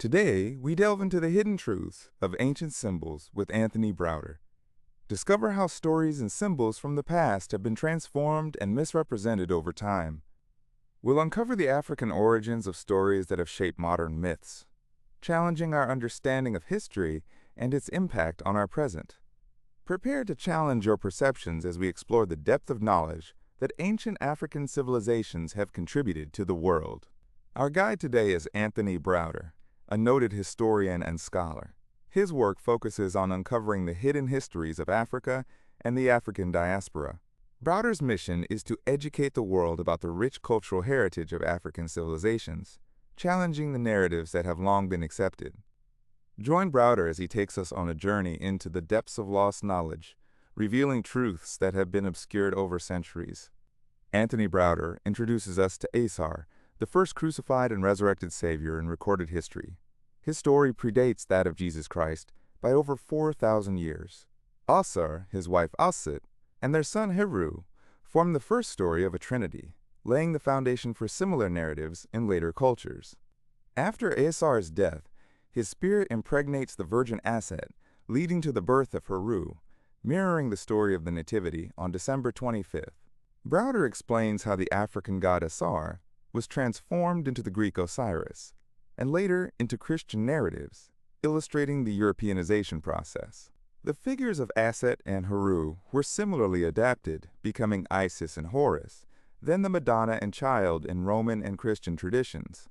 Today, we delve into the hidden truths of ancient symbols with Anthony Browder. Discover how stories and symbols from the past have been transformed and misrepresented over time. We'll uncover the African origins of stories that have shaped modern myths, challenging our understanding of history and its impact on our present. Prepare to challenge your perceptions as we explore the depth of knowledge that ancient African civilizations have contributed to the world. Our guide today is Anthony Browder, a noted historian and scholar. His work focuses on uncovering the hidden histories of Africa and the African diaspora. Browder's mission is to educate the world about the rich cultural heritage of African civilizations, challenging the narratives that have long been accepted. Join Browder as he takes us on a journey into the depths of lost knowledge, revealing truths that have been obscured over centuries. Anthony Browder introduces us to Osiris, the first crucified and resurrected Savior in recorded history. His story predates that of Jesus Christ by over 4,000 years. Osiris, his wife Isis, and their son Heru form the first story of a trinity, laying the foundation for similar narratives in later cultures. After Osiris' death, his spirit impregnates the virgin Aset, leading to the birth of Heru, mirroring the story of the Nativity on December 25th. Browder explains how the African god Osiris was transformed into the Greek Osiris, and later into Christian narratives, illustrating the Europeanization process. The figures of Aset and Heru were similarly adapted, becoming Isis and Horus, then the Madonna and Child in Roman and Christian traditions.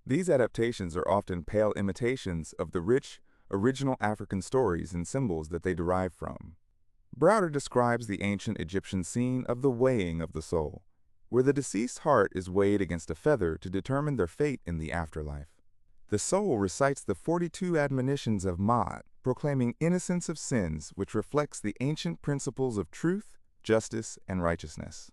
These adaptations are often pale imitations of the rich, original African stories and symbols that they derive from. Browder describes the ancient Egyptian scene of the weighing of the soul, where the deceased's heart is weighed against a feather to determine their fate in the afterlife. The soul recites the 42 admonitions of Ma'at, proclaiming innocence of sins, which reflects the ancient principles of truth, justice, and righteousness.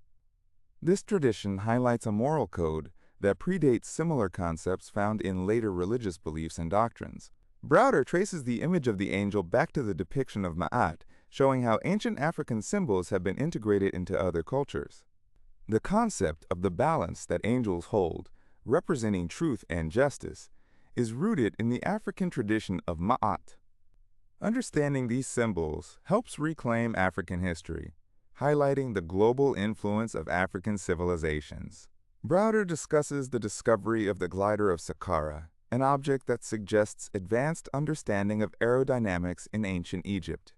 This tradition highlights a moral code that predates similar concepts found in later religious beliefs and doctrines. Browder traces the image of the angel back to the depiction of Ma'at, showing how ancient African symbols have been integrated into other cultures. The concept of the balance that angels hold, representing truth and justice, is rooted in the African tradition of Ma'at. Understanding these symbols helps reclaim African history, highlighting the global influence of African civilizations. Browder discusses the discovery of the glider of Saqqara, an object that suggests advanced understanding of aerodynamics in ancient Egypt.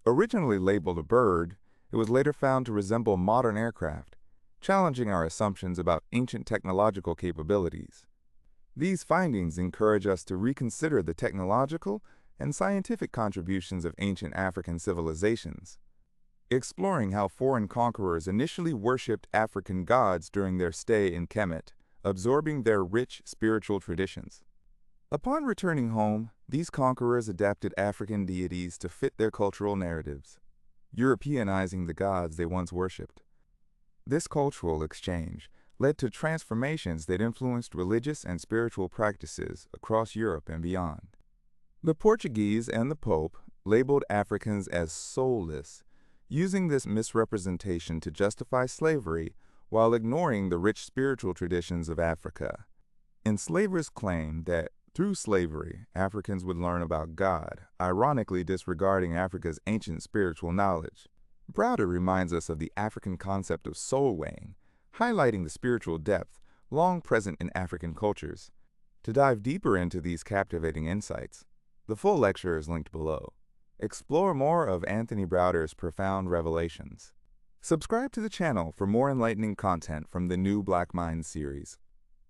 Originally labeled a bird, it was later found to resemble modern aircraft, challenging our assumptions about ancient technological capabilities. These findings encourage us to reconsider the technological and scientific contributions of ancient African civilizations, exploring how foreign conquerors initially worshipped African gods during their stay in Kemet, absorbing their rich spiritual traditions. Upon returning home, these conquerors adapted African deities to fit their cultural narratives, Europeanizing the gods they once worshipped. This cultural exchange led to transformations that influenced religious and spiritual practices across Europe and beyond. The Portuguese and the Pope labeled Africans as soulless, using this misrepresentation to justify slavery while ignoring the rich spiritual traditions of Africa. Enslavers claimed that through slavery, Africans would learn about God, ironically disregarding Africa's ancient spiritual knowledge. Browder reminds us of the African concept of soul weighing, highlighting the spiritual depth long present in African cultures. To dive deeper into these captivating insights, the full lecture is linked below. Explore more of Anthony Browder's profound revelations. Subscribe to the channel for more enlightening content from the New Black Mind series.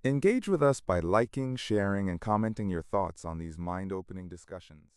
Engage with us by liking, sharing, and commenting your thoughts on these mind-opening discussions.